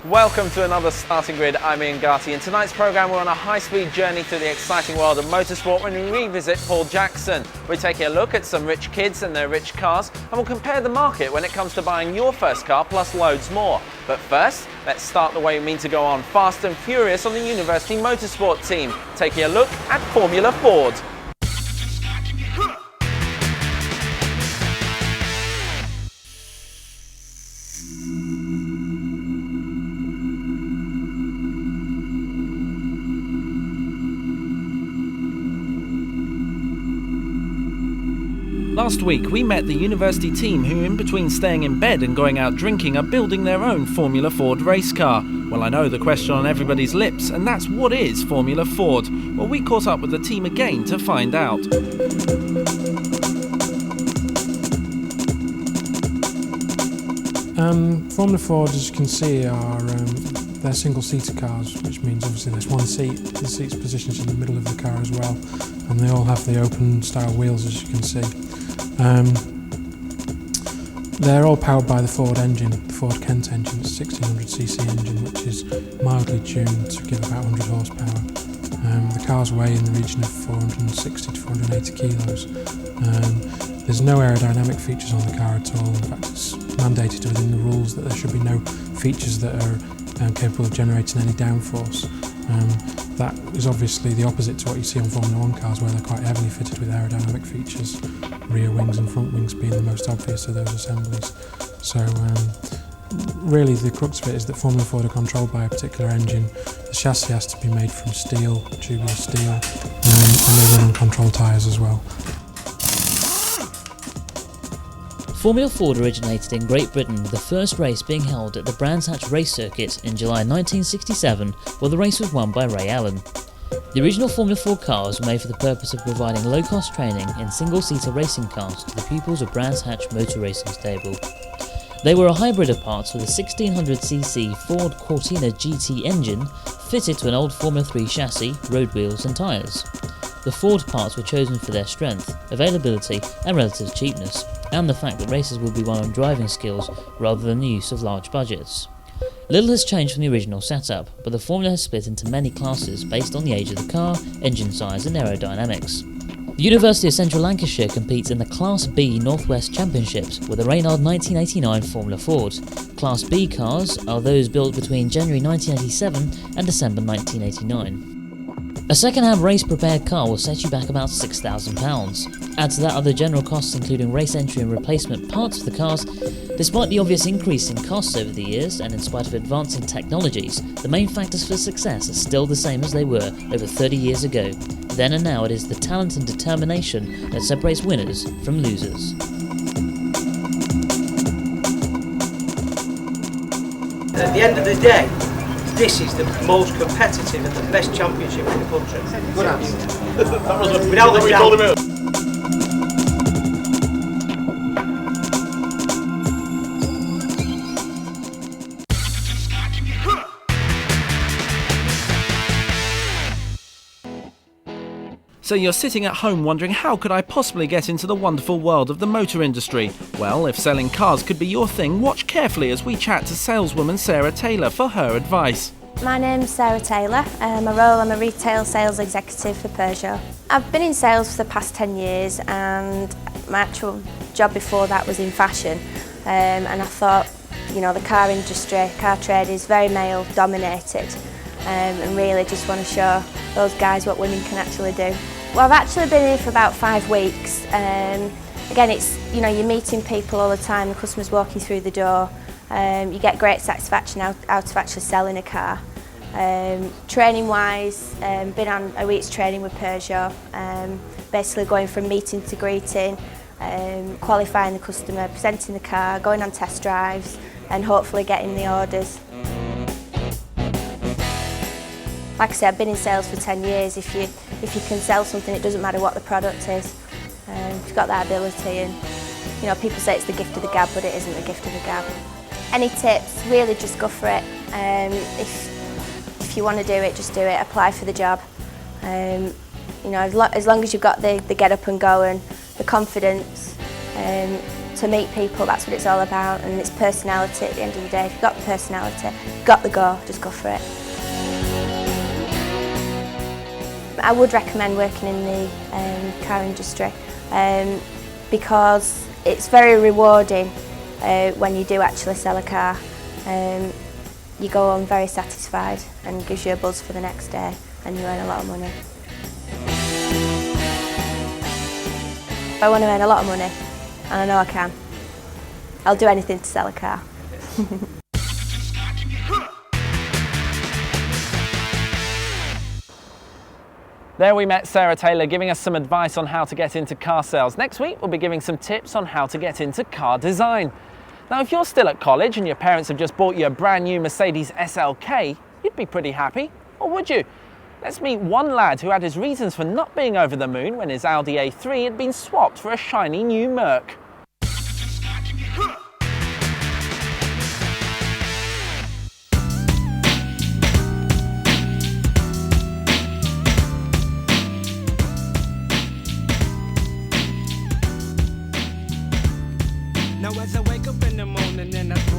Welcome to another Starting Grid. I'm Ian Garty. In tonight's programme we're on a high-speed journey through the exciting world of motorsport when we revisit Paul Jackson. We're taking a look at some rich kids and their rich cars, and we'll compare the market when it comes to buying your first car plus loads more. But first, let's start the way we mean to go on, fast and furious on the University Motorsport team, taking a look at Formula Ford. Last week we met the university team who, in between staying in bed and going out drinking, are building their own Formula Ford race car. Well, I know the question on everybody's lips, and that's what is Formula Ford? Well, we caught up with the team again to find out. Formula Ford, as you can see, are they're single-seater cars, which means obviously there's one seat. The seat's positioned in the middle of the car as well, and they all have the open-style wheels, as you can see. They're all powered by the Ford engine, the Ford Kent engine. It's a 1600cc engine, which is mildly tuned to give about 100 horsepower. The cars weigh in the region of 460 to 480 kilos. There's no aerodynamic features on the car at all. In fact, it's mandated within the rules that there should be no features that are capable of generating any downforce. That is obviously the opposite to what you see on Formula 1 cars, where they're quite heavily fitted with aerodynamic features, rear wings and front wings being the most obvious of those assemblies. So really the crux of it is that Formula Ford are controlled by a particular engine. The chassis has to be made from steel, tubular steel, and they run on control tyres as well. Formula Ford originated in Great Britain, with the first race being held at the Brands Hatch race circuit in July 1967, where the race was won by Ray Allen. The original Formula Ford cars were made for the purpose of providing low-cost training in single-seater racing cars to the pupils of Brands Hatch Motor Racing Stable. They were a hybrid of parts with a 1600cc Ford Cortina GT engine fitted to an old Formula 3 chassis, road wheels and tyres. The Ford parts were chosen for their strength, availability and relative cheapness, and the fact that races would be won on driving skills rather than the use of large budgets. Little has changed from the original setup, but the formula has split into many classes based on the age of the car, engine size and aerodynamics. The University of Central Lancashire competes in the Class B North West Championships with a Reynard 1989 Formula Ford. Class B cars are those built between January 1987 and December 1989. A second-hand race-prepared car will set you back about £6,000. Add to that other general costs including race entry and replacement parts for the cars. Despite the obvious increase in costs over the years, and in spite of advancing technologies, the main factors for success are still the same as they were over 30 years ago. Then and now it is the talent and determination that separates winners from losers. At the end of the day, this is the most competitive and the best championship in the country. Good answer. Without a doubt. So you're sitting at home wondering, how could I possibly get into the wonderful world of the motor industry? Well, if selling cars could be your thing, watch carefully as we chat to saleswoman Sarah Taylor for her advice. My name's Sarah Taylor. I'm a retail sales executive for Peugeot. I've been in sales for the past 10 years, and my actual job before that was in fashion. And I thought, you know, the car industry, car trade is very male dominated, and really just want to show those guys what women can actually do. Well, I've actually been here for about 5 weeks. Again, it's, you know, you're meeting people all the time, the customers walking through the door. You get great satisfaction out of actually selling a car. Training wise, been on a week's training with Peugeot, basically going from meeting to greeting, qualifying the customer, presenting the car, going on test drives and hopefully getting the orders. Like I said, I've been in sales for 10 years. If you can sell something, it doesn't matter what the product is. If you've got that ability, and you know, people say it's the gift of the gab, but it isn't the gift of the gab. Any tips? Really just go for it. If you want to do it, just do it. Apply for the job. You know, as long as you've got the get up and go and the confidence, To meet people, that's what it's all about, and it's personality at the end of the day. If you've got the personality, got the go, just go for it. I would recommend working in the car industry because it's very rewarding when you do actually sell a car. You go home very satisfied and gives you a buzz for the next day, and you earn a lot of money. I want to earn a lot of money, and I know I can. I'll do anything to sell a car. There we met Sarah Taylor giving us some advice on how to get into car sales. Next week we'll be giving some tips on how to get into car design. Now if you're still at college and your parents have just bought you a brand new Mercedes SLK, you'd be pretty happy, or would you? Let's meet one lad who had his reasons for not being over the moon when his Audi A3 had been swapped for a shiny new Merc.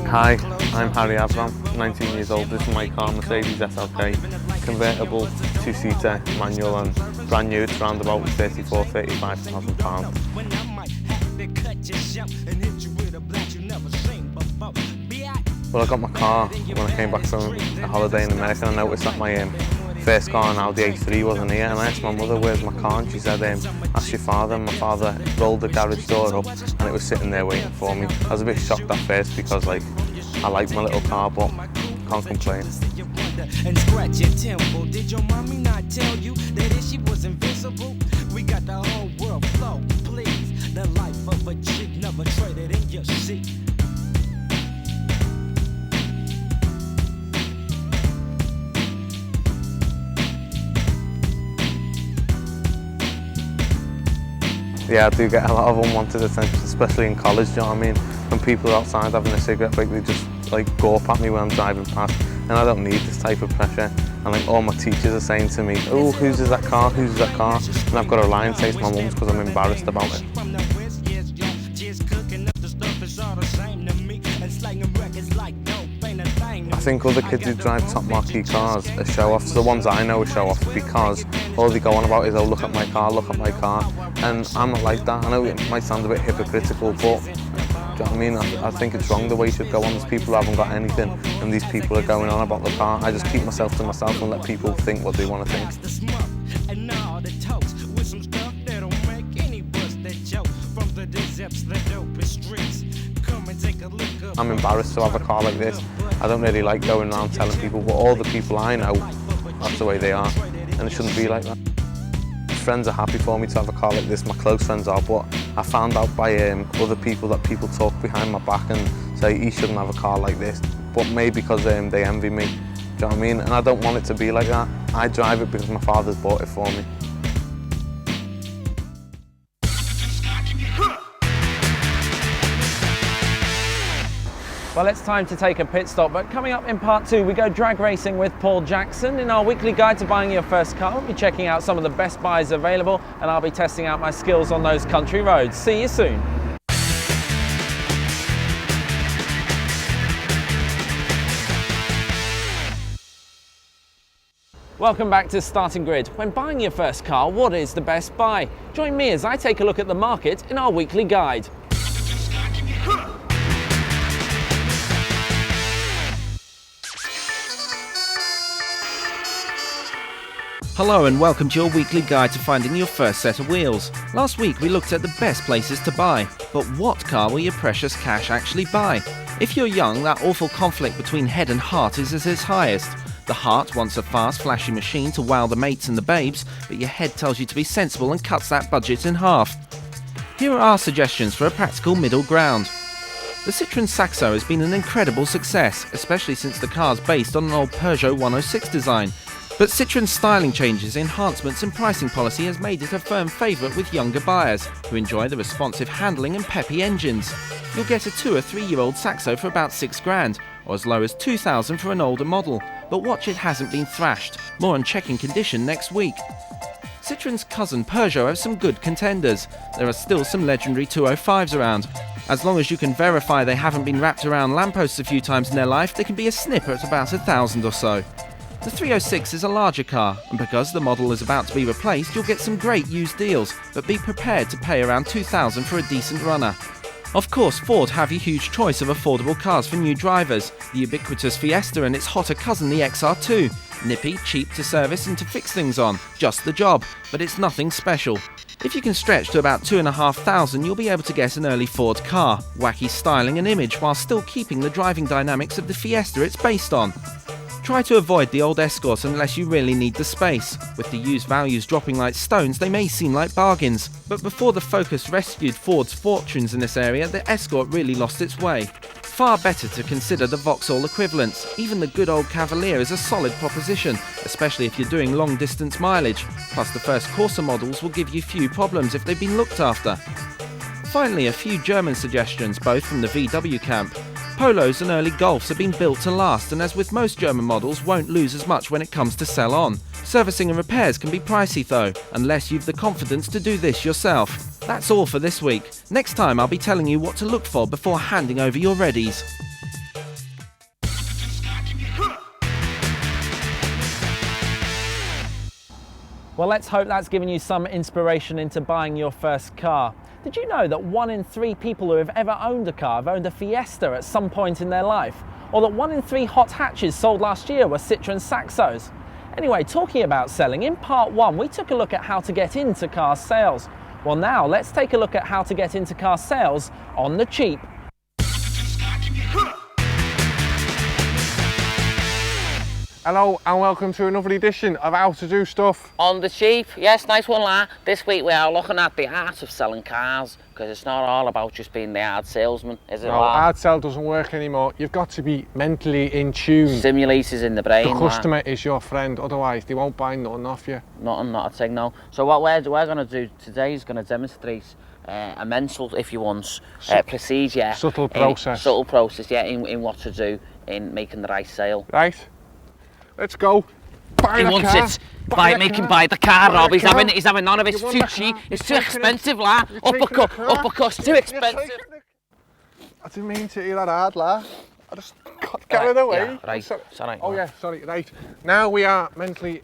Hi, I'm Harry Avram, 19 years old. This is my car, Mercedes SLK, convertible, two-seater, manual and brand new. It's around about £34,000–35,000. Well, I got my car when I came back from a holiday in America, and I noticed that my first car, an Audi A3, wasn't here, and I asked my mother, where's my car, and she said, ask your father. And my father rolled the garage door up and it was sitting there waiting for me. I was a bit shocked at first because I like my little car, but can't complain. And scratch your temple. Did your mommy not tell you that if she was invisible, we got the whole world flow, please. The life of a chick never traded in your seat. Yeah, I do get a lot of unwanted attention, especially in college, do you know what I mean? When people are outside having a cigarette break, they just gawp at me when I'm driving past, and I don't need this type of pressure. And all my teachers are saying to me, oh, whose is that car, whose is that car? And I've got to lie and say it's my mum's because I'm embarrassed about it. I think other kids who drive top marquee cars are show-offs. The ones I know are show-offs because all they go on about is, oh, look at my car, look at my car. And I'm not like that. I know it might sound a bit hypocritical, but do you know what I mean? I think it's wrong the way you should go on. There's people who haven't got anything, and these people are going on about the car. I just keep myself to myself and let people think what they want to think. I'm embarrassed to have a car like this. I don't really like going around telling people, but all the people I know, that's the way they are, and it shouldn't be like that. Friends are happy for me to have a car like this, my close friends are, but I found out by other people that people talk behind my back and say he shouldn't have a car like this, but maybe because they envy me, do you know what I mean? And I don't want it to be like that. I drive it because my father's bought it for me. Well, it's time to take a pit stop, but coming up in part 2, we go drag racing with Paul Jackson. In our weekly guide to buying your first car, we'll be checking out some of the best buys available, and I'll be testing out my skills on those country roads. See you soon. Welcome back to Starting Grid. When buying your first car, what is the best buy? Join me as I take a look at the market in our weekly guide. Hello and welcome to your weekly guide to finding your first set of wheels. Last week we looked at the best places to buy, but what car will your precious cash actually buy? If you're young, that awful conflict between head and heart is at its highest. The heart wants a fast, flashy machine to wow the mates and the babes, but your head tells you to be sensible and cuts that budget in half. Here are our suggestions for a practical middle ground. The Citroën Saxo has been an incredible success, especially since the car's based on an old Peugeot 106 design. But Citroën's styling changes, enhancements and pricing policy has made it a firm favourite with younger buyers, who enjoy the responsive handling and peppy engines. You'll get a 2 or 3 year old Saxo for about £6,000, or as low as £2,000 for an older model, but watch it hasn't been thrashed. More on checking condition next week. Citroen's cousin Peugeot have some good contenders. There are still some legendary 205s around. As long as you can verify they haven't been wrapped around lampposts a few times in their life, they can be a snipper at about 1,000 or so. The 306 is a larger car, and because the model is about to be replaced, you'll get some great used deals, but be prepared to pay around 2,000 for a decent runner. Of course, Ford have a huge choice of affordable cars for new drivers, the ubiquitous Fiesta and its hotter cousin the XR2. Nippy, cheap to service and to fix things on, just the job, but it's nothing special. If you can stretch to about 2,500, you'll be able to get an early Ford car, wacky styling and image while still keeping the driving dynamics of the Fiesta it's based on. Try to avoid the old Escort unless you really need the space. With the used values dropping like stones, they may seem like bargains. But before the Focus rescued Ford's fortunes in this area, the Escort really lost its way. Far better to consider the Vauxhall equivalents. Even the good old Cavalier is a solid proposition, especially if you're doing long distance mileage. Plus the first Corsa models will give you few problems if they've been looked after. Finally, a few German suggestions, both from the VW camp. Polos and early Golfs have been built to last, and as with most German models, won't lose as much when it comes to sell on. Servicing and repairs can be pricey though, unless you've the confidence to do this yourself. That's all for this week. Next time I'll be telling you what to look for before handing over your readies. Well, let's hope that's given you some inspiration into buying your first car. Did you know that 1 in 3 people who have ever owned a car have owned a Fiesta at some point in their life? Or that 1 in 3 hot hatches sold last year were Citroen Saxos? Anyway, talking about selling, in part 1 we took a look at how to get into car sales. Well now, let's take a look at how to get into car sales on the cheap. Hello and welcome to another edition of How to Do Stuff. On the cheap, yes, nice one, lad. This week we are looking at the art of selling cars, because it's not all about just being the hard salesman, is it? No, hard sell doesn't work anymore. You've got to be mentally in tune. Simulators in the brain. The customer is your friend, otherwise they won't buy nothing off you. Nothing, not a thing, no. So what we're going to do today is going to demonstrate a mental, if you want, procedure. Subtle process. Subtle process, yeah, in what to do in making the right sale. Right. Let's go. Buy he the wants car. it. Make him buy the car, Rob. He's having none of it. It's too cheap. It's too expensive, lad. Uppercut's too expensive. I didn't mean to hear that hard, lad. I just got carried away. Yeah, right. Sorry. Oh yeah, sorry. Right. Now we are mentally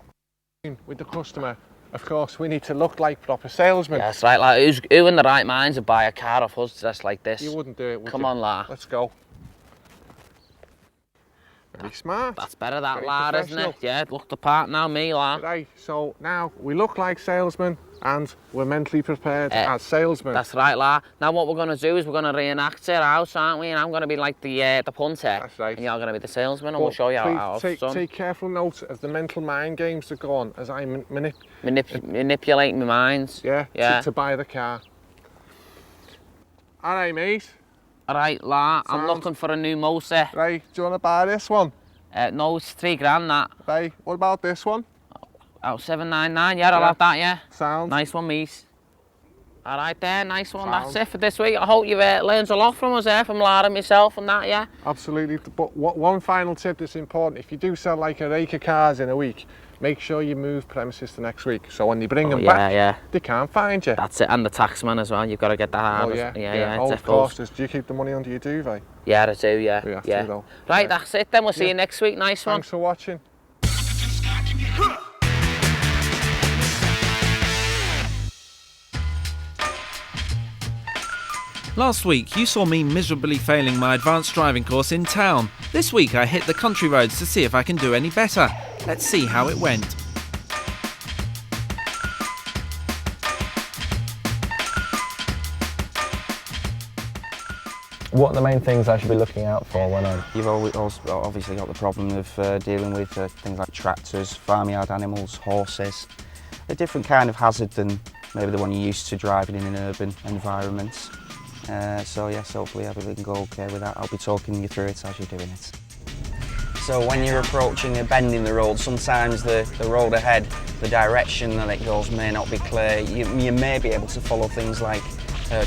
in with the customer. Of course, we need to look like proper salesmen. Yeah, that's right, lad. Who in the right minds would buy a car off us dressed like this? You wouldn't do it, would you? Come on, lad. Let's go. Very smart. That's better, that Very lad, isn't it? Yeah, look the part now, me, lad. Right, so now we look like salesmen and we're mentally prepared as salesmen. That's right, lad. Now what we're going to do is we're going to reenact it out, aren't we? And I'm going to be like the punter. That's right. And you're going to be the salesman, and we'll show you how it's done. Take careful note of the mental mind games that go on as I manipulate my minds. Yeah, to buy the car. All right, mate. Alright, lad, I'm looking for a new motor. Right, do you want to buy this one? No, it's £3 grand, that. Right, what about this one? Oh, 799, yeah, I'll have that, yeah. Sound. Nice one, mate. Alright there, nice one, that's it for this week. I hope you've learned a lot from us there, from lad and myself and that, yeah? Absolutely, but one final tip that's important, if you do sell like a rake of cars in a week, make sure you move premises to next week, so when you bring them back, they can't find you. That's it, and the taxman as well, you've got to get that hard. Oh yeah. Oh, of course. Do you keep the money under your duvet? Yeah, I do, yeah. We have to, though. Right, that's it then, we'll see you next week, nice one. Thanks for watching. Last week you saw me miserably failing my advanced driving course in town. This week I hit the country roads to see if I can do any better. Let's see how it went. What are the main things I should be looking out for when I'm... You've also obviously got the problem of dealing with things like tractors, farmyard animals, horses. A different kind of hazard than maybe the one you're used to driving in an urban environment. So yes, hopefully everything can go okay with that. I'll be talking you through it as you're doing it. So when you're approaching a bend in the road, sometimes the road ahead, the direction that it goes may not be clear. You may be able to follow things like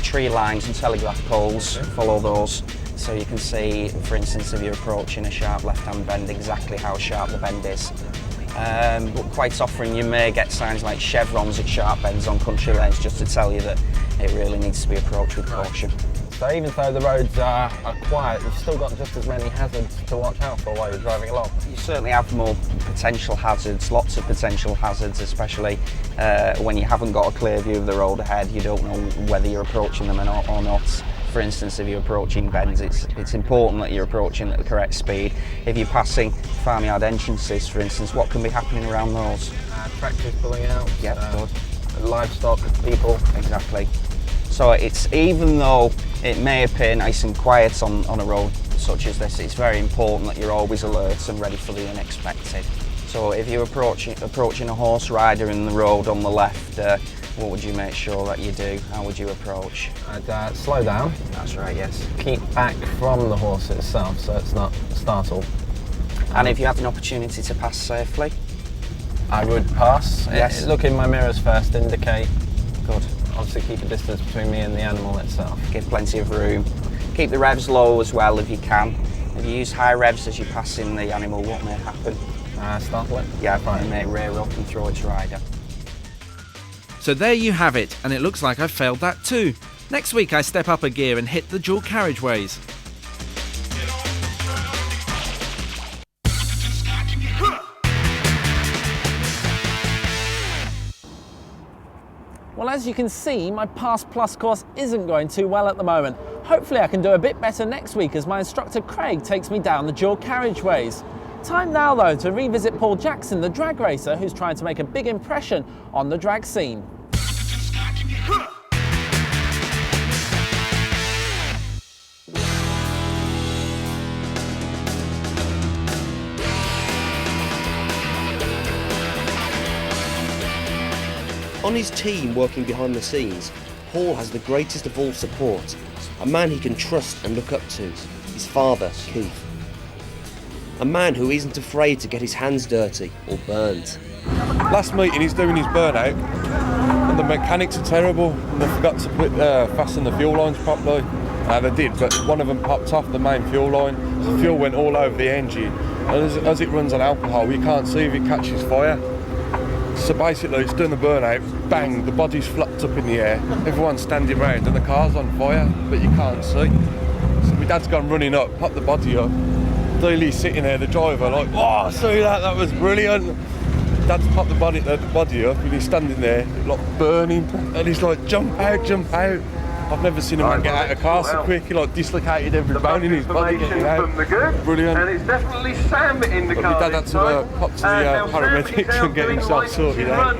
tree lines and telegraph poles, follow those, so you can see, for instance, if you're approaching a sharp left-hand bend, exactly how sharp the bend is. but quite often you may get signs like chevrons at sharp bends on country lanes just to tell you that it really needs to be approached with caution. So even though the roads are quiet, you've still got just as many hazards to watch out for while you're driving along? You certainly have more potential hazards, lots of potential hazards, especially when you haven't got a clear view of the road ahead. You don't know whether you're approaching them or not. For instance, if you're approaching bends, it's important that you're approaching at the correct speed. If you're passing farmyard entrances, for instance, what can be happening around those? Tractors pulling out, good. Livestock, people. Exactly. So it's, even though it may appear nice and quiet on a road such as this, it's very important that you're always alert and ready for the unexpected. So if you're approaching a horse rider in the road on the left, what would you make sure that you do? How would you approach? I'd slow down. That's right, yes. Keep back from the horse itself so it's not startled. And if you have an opportunity to pass safely? I would pass. Yes. Look in my mirrors first, indicate. Good. Obviously keep a distance between me and the animal itself. Give plenty of room. Keep the revs low as well if you can. If you use high revs as you pass in the animal, what may happen? Startle it? Yeah, it may rear up and throw its rider. So there you have it, and it looks like I've failed that too. Next week I step up a gear and hit the dual carriageways. Well, as you can see, my Pass Plus course isn't going too well at the moment. Hopefully I can do a bit better next week as my instructor Craig takes me down the dual carriageways. Time now though to revisit Paul Jackson, the drag racer who's trying to make a big impression on the drag scene. On his team working behind the scenes, Paul has the greatest of all support, a man he can trust and look up to, his father, Keith. A man who isn't afraid to get his hands dirty or burnt. Last meeting he's doing his burnout and the mechanics are terrible and they forgot to fasten the fuel lines properly. They did, but one of them popped off the main fuel line. The fuel went all over the engine and as it runs on alcohol you can't see if it catches fire. So basically it's doing the burnout, bang, the body's flopped up in the air, everyone's standing around and the car's on fire, but you can't see. So my dad's gone running up, popped the body up. Dealey's sitting there, the driver, like, oh, see that was brilliant. Dad's popped the body up and he's standing there, like burning, and he's like, jump out, jump out. I've never seen a man get out of a car so quick. He like dislocated every bone in his body getting out. Brilliant. And it's definitely Sam in the car. My dad had to pop to the paramedics and get himself sorted out.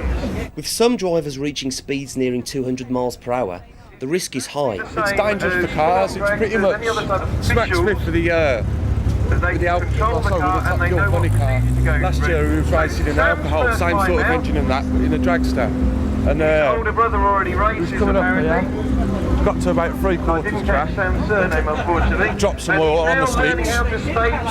With some drivers reaching speeds nearing 200 miles per hour, the risk is high. It's dangerous for cars. It's pretty much smack split for the alcohol. Sorry, with the Top Funny car. Last year we were racing in alcohol, same sort of engine and that, but in a dragster. And older brother already races, coming up here. Got to about 3/4 track. Dropped some oil on the slicks.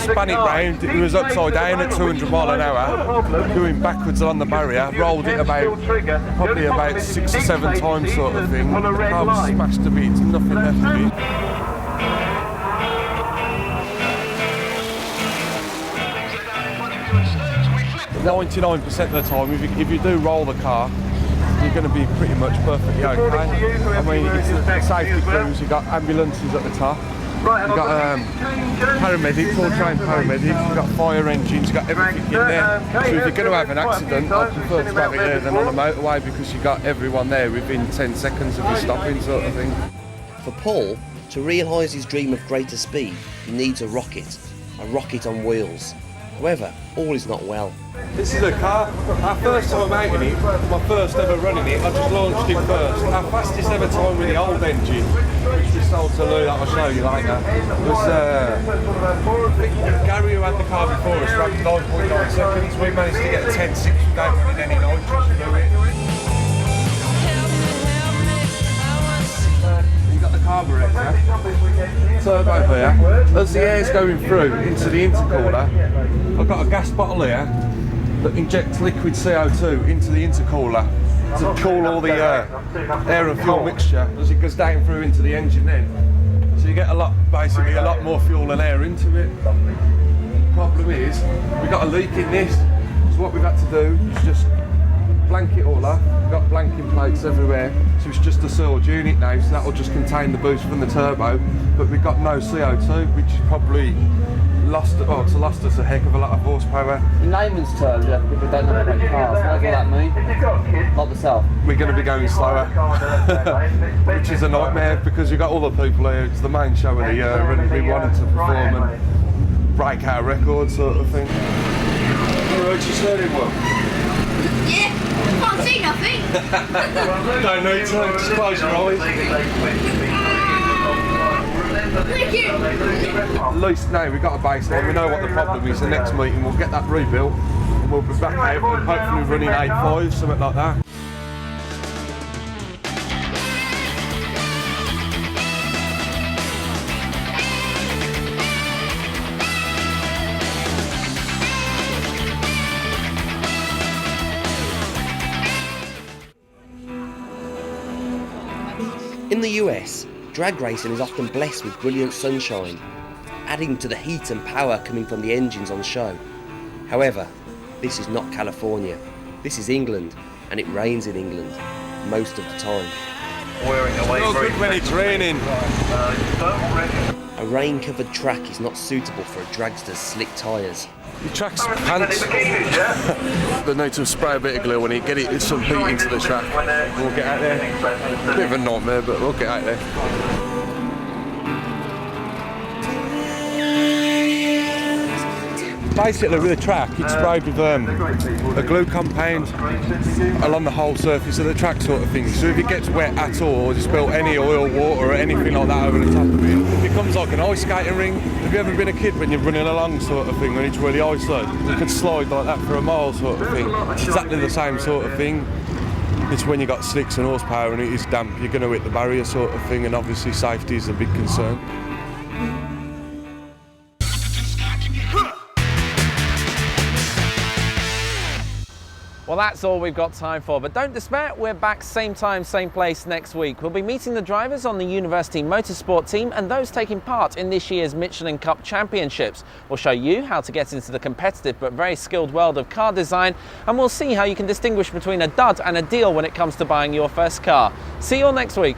Span it round. It was upside down at 200 mile an hour. Going backwards on the barrier. Rolled it probably about 6 or 7 times sort of thing. The car was smashed to bits. Nothing left of it. 99% of the time, if you do roll the car, you're going to be pretty much perfectly okay. I mean, it's the safety crews, you've got ambulances at the top, you've got paramedics, full trained paramedics, you've got fire engines, you've got everything in there. So if you're going to have an accident, I prefer to have it here than on a motorway because you've got everyone there within 10 seconds of you stopping sort of thing. For Paul, to realise his dream of greater speed, he needs a rocket on wheels. However, all is not well. This is a car, our first time out in it, my first ever running it, I just launched it first. Our fastest ever time with the old engine, which we sold to Lou, that I'll show you later, was Gary, who had the car before us, ran 9.9 seconds. We managed to get a 10.6 without running any nitrous through it. You got the carburetor, turbo here. As the air's going through into the intercooler, I've got a gas bottle here that injects liquid CO2 into the intercooler to cool all the air and fuel mixture as it goes down through into the engine then. So you get basically a lot more fuel and air into it. The problem is, we've got a leak in this, So what we've had to do is just blank it all off. We've got blanking plates everywhere, so it's just a sealed unit now, so that will just contain the boost from the turbo, but we've got no CO2, which is probably lost us a heck of a lot of horsepower. In layman's terms, people don't know about cars, what does that mean? Not the self. We're going to be going slower, which is a nightmare because you've got all the people here, it's the main show of the year and we wanted to perform and break our record sort of thing. Alright, you steering wheel? Yeah, can't see nothing. Don't need to, just close your eyes. At least now we've got a baseline, we know what the problem is. The next meeting we'll get that rebuilt and we'll be back out and hopefully running 8.5, something like that. In the US, drag racing is often blessed with brilliant sunshine, adding to the heat and power coming from the engines on show. However, this is not California. This is England, and it rains in England most of the time. Well, good when it's raining. A rain-covered track is not suitable for a dragster's slick tyres. Your track's pants. They need to spray a bit of glue on it, get it some heat into the track. We'll get out there. Bit of a nightmare, but we'll get out there. Basically with the track, it's sprayed with a glue compound along the whole surface of the track sort of thing. So if it gets wet at all, or you spill any oil, water or anything like that over the top of it, it becomes like an ice skating ring. Have you ever been a kid when you're running along sort of thing, when it's really icy? You could slide like that for a mile sort of thing. It's exactly the same sort of thing. It's when you've got slicks and horsepower and it is damp, you're going to hit the barrier sort of thing, and obviously safety is a big concern. Well, that's all we've got time for, but don't despair, we're back same time, same place next week. We'll be meeting the drivers on the University Motorsport team and those taking part in this year's Michelin Cup Championships. We'll show you how to get into the competitive but very skilled world of car design, and we'll see how you can distinguish between a dud and a deal when it comes to buying your first car. See you all next week.